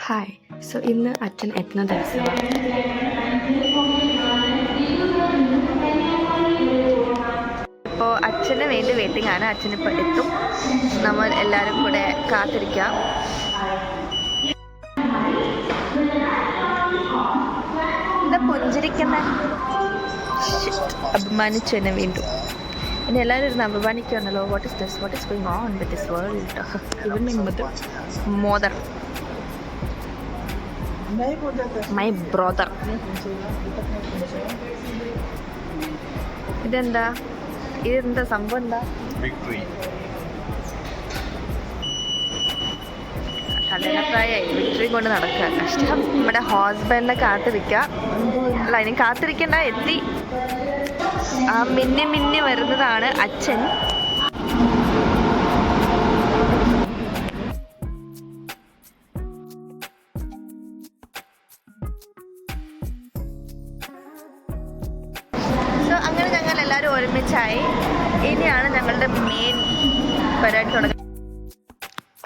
Hi. So ഇന്ന് അച്ഛൻ എത്തുന്ന ദിവസമാണ്. ഇപ്പോൾ അച്ഛന് വേണ്ടി വെയിറ്റിംഗ് ആണ്. അച്ഛനിപ്പോൾ എത്തും. നമ്മൾ എല്ലാവരും കൂടെ കാത്തിരിക്കാം. എന്താ പുഞ്ചിരിക്കുന്ന? അപമാനിച്ചു എന്നെ വീണ്ടും. ഇനി എല്ലാവരും ഇരുന്ന് അപമാനിക്കുകയാണല്ലോ. What is this? What is going on with this world? Even mother my Brother. ഇതെന്താ സംഭവം? എന്താ കല്യാണപ്രായമായി വിക്ടറി കൊണ്ട് നടക്കുക. കഷ്ടം. നമ്മുടെ ഹസ്ബൻഡിനെ കാത്തിരിക്കുക. അല്ല, ഇനി കാത്തിരിക്കണ്ട, എത്തി. ആ മിന്നി വരുന്നതാണ് അച്ഛൻ. അങ്ങനെ ഞങ്ങൾ എല്ലാവരും ഒരുമിച്ചായി. ഇനിയാണ് ഞങ്ങളുടെ മെയിൻ പരിപാടി തുടങ്ങുന്നത്.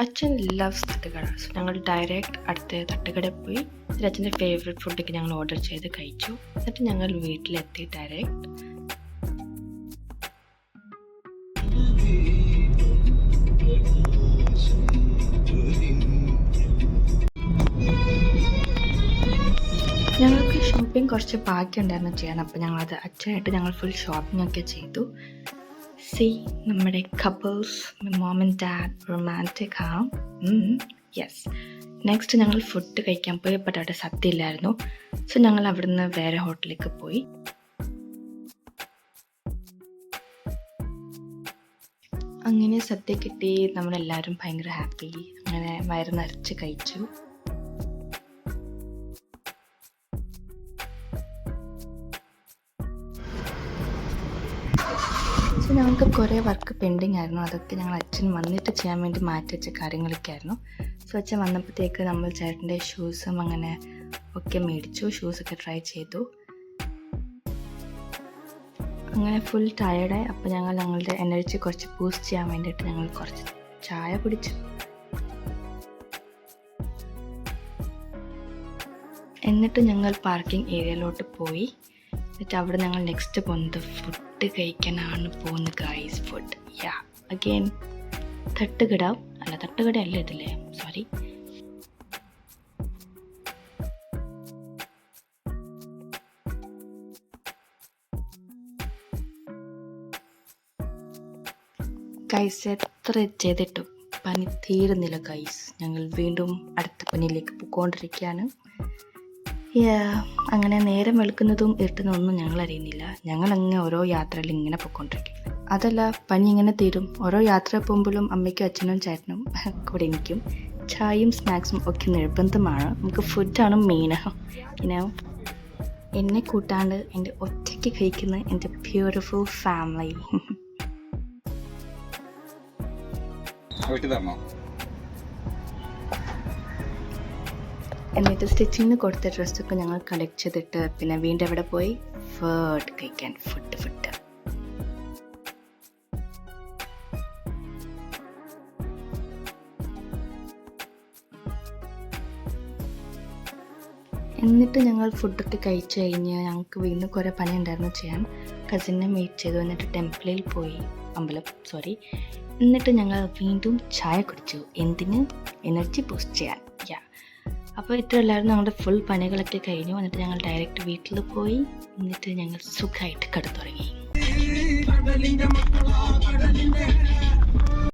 അച്ഛൻ ലവ്സ് തട്ടുകട. സോ ഞങ്ങൾ ഡയറക്റ്റ് അടുത്ത തട്ടുകടയിൽ പോയി അച്ഛൻ്റെ ഫേവറേറ്റ് ഫുഡൊക്കെ ഞങ്ങൾ ഓർഡർ ചെയ്ത് കഴിച്ചു. എന്നിട്ട് ഞങ്ങൾ വീട്ടിലെത്തി ഡയറക്റ്റ്. ഞങ്ങൾക്ക് ഷോപ്പിംഗ് കുറച്ച് ബാക്കിയുണ്ടായിരുന്നു ചെയ്യാൻ. അപ്പോൾ ഞങ്ങളത് അച്ഛനായിട്ട് ഞങ്ങൾ ഫുൾ ഷോപ്പിംഗ് ഒക്കെ ചെയ്തു. നമ്മുടെ couples, mom and dad romantic ആണ്. യെസ്. നെക്സ്റ്റ് ഞങ്ങൾ ഫുഡ് കഴിക്കാൻ പോയി. ബട്ട് അവിടെ സദ്യ ഇല്ലായിരുന്നു. സോ ഞങ്ങൾ അവിടുന്ന് വേറെ ഹോട്ടലിലേക്ക് പോയി. അങ്ങനെ സദ്യ കിട്ടി. നമ്മളെല്ലാവരും ഭയങ്കര ഹാപ്പി. അങ്ങനെ വയറ് നിറച്ച് കഴിച്ചു. സോ ഞങ്ങൾക്ക് കുറേ വർക്ക് പെൻഡിങ് ആയിരുന്നു. അതൊക്കെ ഞങ്ങൾ അച്ഛൻ വന്നിട്ട് ചെയ്യാൻ വേണ്ടി മാറ്റി വെച്ച കാര്യങ്ങളൊക്കെ ആയിരുന്നു. സോ അച്ഛൻ വന്നപ്പോഴത്തേക്ക് നമ്മൾ ചേട്ടൻ്റെ ഷൂസും അങ്ങനെ ഒക്കെ മേടിച്ചു. ഷൂസൊക്കെ ട്രൈ ചെയ്തു. അങ്ങനെ ഫുൾ ടയർഡായി. അപ്പോൾ ഞങ്ങളുടെ എനർജി കുറച്ച് ബൂസ്റ്റ് ചെയ്യാൻ വേണ്ടിയിട്ട് ഞങ്ങൾ കുറച്ച് ചായ കുടിച്ചു. എന്നിട്ട് ഞങ്ങൾ പാർക്കിംഗ് ഏരിയയിലോട്ട് പോയി. എന്നിട്ട് അവിടെ ഞങ്ങൾ നെക്സ്റ്റ് പോകുന്നത് ഫുഡ് കഴിക്കാനാണ് പോകുന്നത് ഗൈസ്. ഫുഡ് അഗെയിൻ തട്ടുകടയല്ല ഇതില്ലേ, സോറി. ഗൈസ് എത്ര ചെയ്തിട്ടും പനി തീരുന്നില്ല ഗൈസ്. ഞങ്ങൾ വീണ്ടും അടുത്ത പനിയിലേക്ക് പോയിക്കൊണ്ടിരിക്കുകയാണ്. അങ്ങനെ നേരം വെളുക്കുന്നതും ഇരുട്ടുന്നതൊന്നും ഞങ്ങൾ അറിയുന്നില്ല. ഞങ്ങളങ്ങനെ ഓരോ യാത്രയിൽ ഇങ്ങനെ പോയിക്കൊണ്ടിരിക്കും. അതല്ല, പനി ഇങ്ങനെ തീരും. ഓരോ യാത്ര പോകുമ്പോഴും അമ്മയ്ക്കും അച്ഛനും ചേട്ടനും കൂടെ എനിക്കും ചായയും സ്നാക്സും ഒക്കെ നിർബന്ധമാണ്. നമുക്ക് ഫുഡാണ് മെയിൻ. എന്നെ കൂട്ടാണ്ട് എൻ്റെ ഒറ്റയ്ക്ക് കഴിക്കുന്ന എൻ്റെ ബ്യൂട്ടിഫുൾ ഫാമിലി. എന്നിട്ട് സ്റ്റിച്ചിങ്ങിന് കൊടുത്ത ഡ്രസ്സൊക്കെ ഞങ്ങൾ കളക്ട് ചെയ്തിട്ട് പിന്നെ വീണ്ടും അവിടെ പോയി ഫുഡ് കഴിക്കാൻ. ഫുഡ് എന്നിട്ട് ഞങ്ങൾ ഫുഡൊക്കെ കഴിച്ച് കഴിഞ്ഞ് ഞങ്ങൾക്ക് വീണ്ടും കുറേ പണി ഉണ്ടായിരുന്നു ചെയ്യാൻ. കസിനെ മീറ്റ് ചെയ്തു. എന്നിട്ട് ടെമ്പിളിൽ പോയി, എന്നിട്ട് ഞങ്ങൾ വീണ്ടും ചായ കുടിച്ചു. എന്തിന്? എനർജി ബൂസ്റ്റ് ചെയ്യാൻ. അപ്പോൾ ഇത്രയല്ലായിരുന്നു. ഞങ്ങളുടെ ഫുൾ പണികളൊക്കെ കഴിഞ്ഞു. എന്നിട്ട് ഞങ്ങൾ ഡയറക്റ്റ് വീട്ടിൽ പോയി. എന്നിട്ട് ഞങ്ങൾ സുഖമായിട്ട് കിടന്നുറങ്ങി.